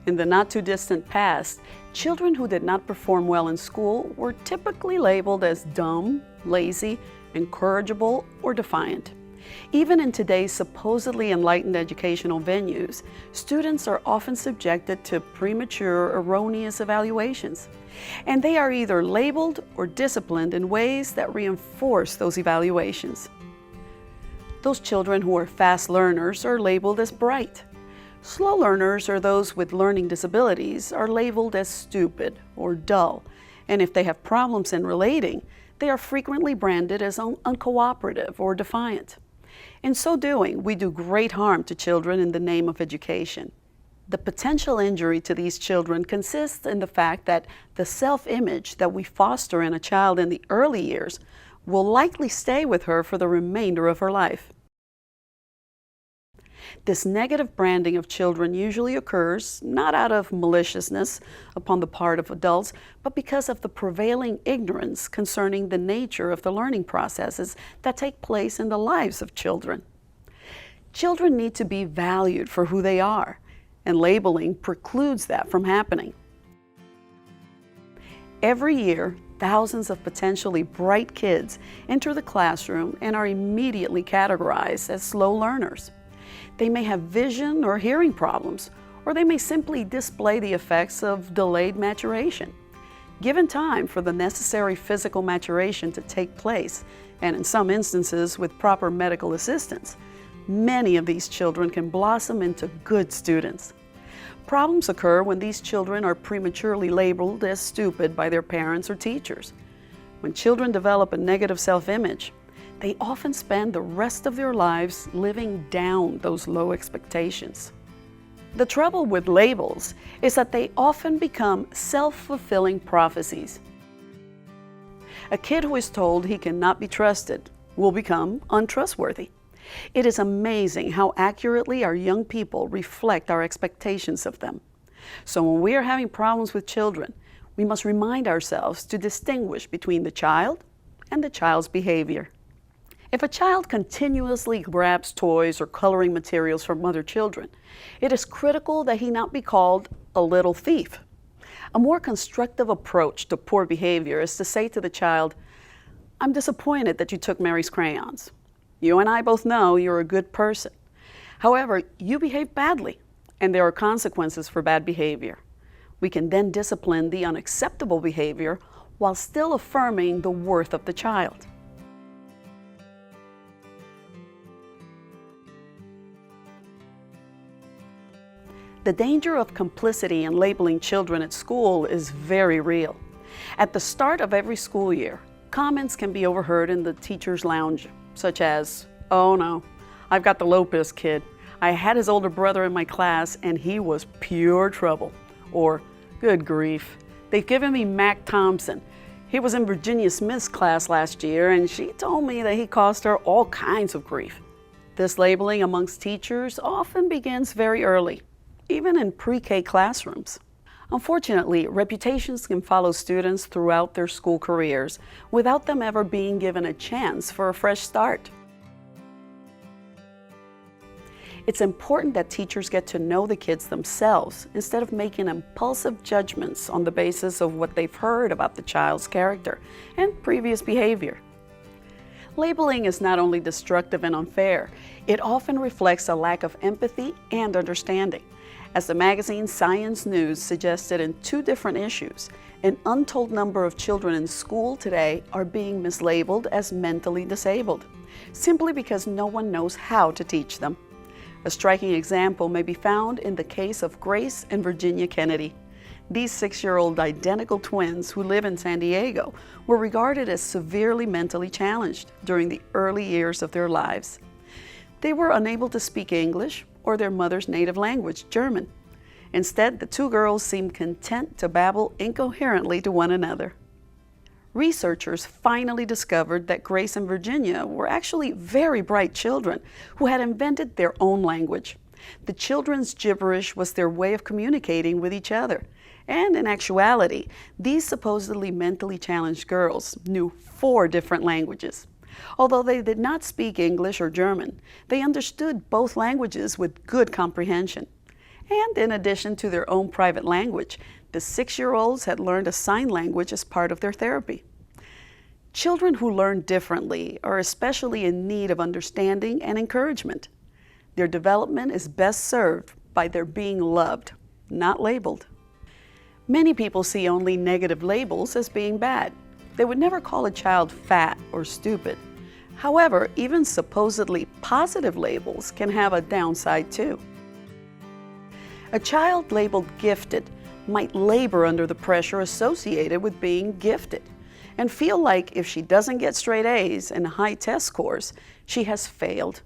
In the not-too-distant past, children who did not perform well in school were typically labeled as dumb, lazy, incorrigible, or defiant. Even in today's supposedly enlightened educational venues, students are often subjected to premature, erroneous evaluations. And they are either labeled or disciplined in ways that reinforce those evaluations. Those children who are fast learners are labeled as bright. Slow learners, or those with learning disabilities, are labeled as stupid or dull, and if they have problems in relating, they are frequently branded as uncooperative or defiant. In so doing, we do great harm to children in the name of education. The potential injury to these children consists in the fact that the self-image that we foster in a child in the early years will likely stay with her for the remainder of her life. This negative branding of children usually occurs not out of maliciousness upon the part of adults, but because of the prevailing ignorance concerning the nature of the learning processes that take place in the lives of children. Children need to be valued for who they are, and labeling precludes that from happening. Every year, thousands of potentially bright kids enter the classroom and are immediately categorized as slow learners. They may have vision or hearing problems, or they may simply display the effects of delayed maturation. Given time for the necessary physical maturation to take place, and in some instances with proper medical assistance, many of these children can blossom into good students. Problems occur when these children are prematurely labeled as stupid by their parents or teachers. When children develop a negative self-image, they often spend the rest of their lives living down those low expectations. The trouble with labels is that they often become self-fulfilling prophecies. A kid who is told he cannot be trusted will become untrustworthy. It is amazing how accurately our young people reflect our expectations of them. So when we are having problems with children, we must remind ourselves to distinguish between the child and the child's behavior. If a child continuously grabs toys or coloring materials from other children, it is critical that he not be called a little thief. A more constructive approach to poor behavior is to say to the child, "I'm disappointed that you took Mary's crayons. You and I both know you're a good person. However, you behaved badly, and there are consequences for bad behavior." We can then discipline the unacceptable behavior while still affirming the worth of the child. The danger of complicity in labeling children at school is very real. At the start of every school year, comments can be overheard in the teacher's lounge, such as, "Oh no, I've got the Lopez kid. I had his older brother in my class and he was pure trouble." Or, "Good grief, they've given me Mac Thompson. He was in Virginia Smith's class last year and she told me that he caused her all kinds of grief." This labeling amongst teachers often begins very early, even in pre-K classrooms. Unfortunately, reputations can follow students throughout their school careers without them ever being given a chance for a fresh start. It's important that teachers get to know the kids themselves instead of making impulsive judgments on the basis of what they've heard about the child's character and previous behavior. Labeling is not only destructive and unfair, it often reflects a lack of empathy and understanding. As the magazine Science News suggested in 2 different issues, an untold number of children in school today are being mislabeled as mentally disabled, simply because no one knows how to teach them. A striking example may be found in the case of Grace and Virginia Kennedy. These 6-year-old identical twins who live in San Diego were regarded as severely mentally challenged during the early years of their lives. They were unable to speak English or their mother's native language, German. Instead, the 2 girls seemed content to babble incoherently to one another. Researchers finally discovered that Grace and Virginia were actually very bright children who had invented their own language. The children's gibberish was their way of communicating with each other. And in actuality, these supposedly mentally challenged girls knew 4 different languages. Although they did not speak English or German, they understood both languages with good comprehension. And in addition to their own private language, the 6-year-olds had learned a sign language as part of their therapy. Children who learn differently are especially in need of understanding and encouragement. Their development is best served by their being loved, not labeled. Many people see only negative labels as being bad. They would never call a child fat or stupid. However, even supposedly positive labels can have a downside too. A child labeled gifted might labor under the pressure associated with being gifted and feel like if she doesn't get straight A's and high test scores, she has failed.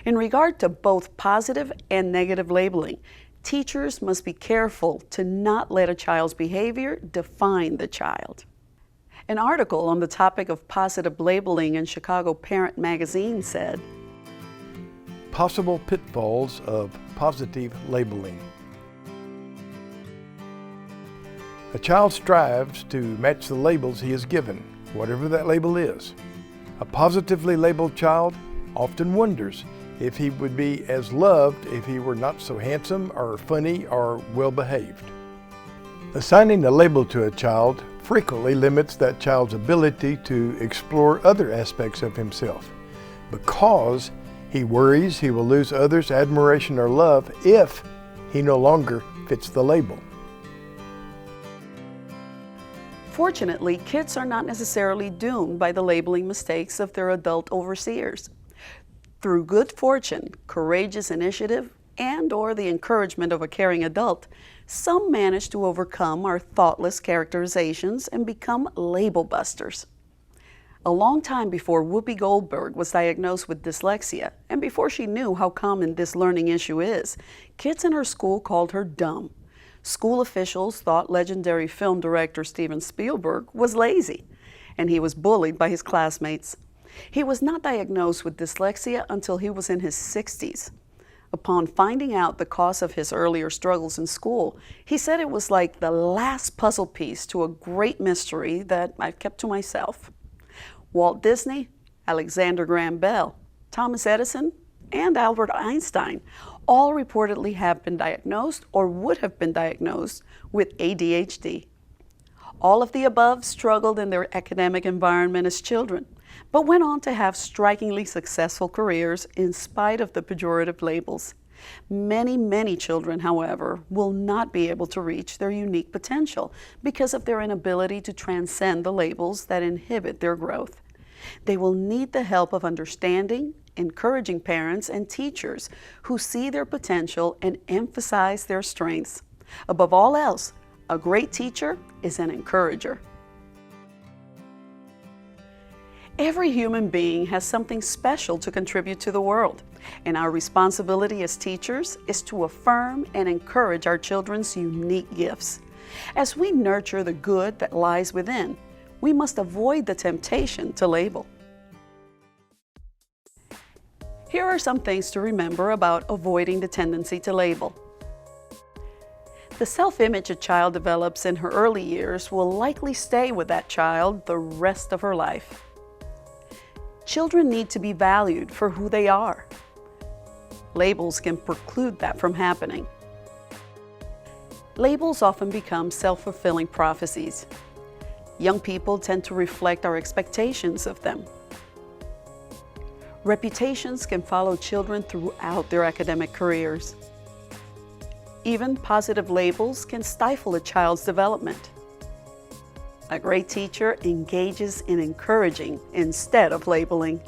In regard to both positive and negative labeling, teachers must be careful to not let a child's behavior define the child. An article on the topic of positive labeling in Chicago Parent Magazine said, Possible pitfalls of positive labeling. A child strives to match the labels he is given, whatever that label is. A positively labeled child often wonders if he would be as loved if he were not so handsome or funny or well-behaved. Assigning a label to a child frequently limits that child's ability to explore other aspects of himself because he worries he will lose others' admiration or love if he no longer fits the label. Fortunately, kids are not necessarily doomed by the labeling mistakes of their adult overseers. Through good fortune, courageous initiative, and/or the encouragement of a caring adult, some manage to overcome our thoughtless characterizations and become label busters. A long time before Whoopi Goldberg was diagnosed with dyslexia, and before she knew how common this learning issue is, kids in her school called her dumb. School officials thought legendary film director Steven Spielberg was lazy, and he was bullied by his classmates. He was not diagnosed with dyslexia until he was in his 60s. Upon finding out the cause of his earlier struggles in school, he said it was like the last puzzle piece to a great mystery that I've kept to myself. Walt Disney, Alexander Graham Bell, Thomas Edison, and Albert Einstein all reportedly have been diagnosed or would have been diagnosed with ADHD. All of the above struggled in their academic environment as children, but went on to have strikingly successful careers in spite of the pejorative labels. Many children, however, will not be able to reach their unique potential because of their inability to transcend the labels that inhibit their growth. They will need the help of understanding, encouraging parents and teachers who see their potential and emphasize their strengths. Above all else, a great teacher is an encourager. Every human being has something special to contribute to the world, and our responsibility as teachers is to affirm and encourage our children's unique gifts. As we nurture the good that lies within, we must avoid the temptation to label. Here are some things to remember about avoiding the tendency to label. The self-image a child develops in her early years will likely stay with that child the rest of her life. Children need to be valued for who they are. Labels can preclude that from happening. Labels often become self-fulfilling prophecies. Young people tend to reflect our expectations of them. Reputations can follow children throughout their academic careers. Even positive labels can stifle a child's development. A great teacher engages in encouraging instead of labeling.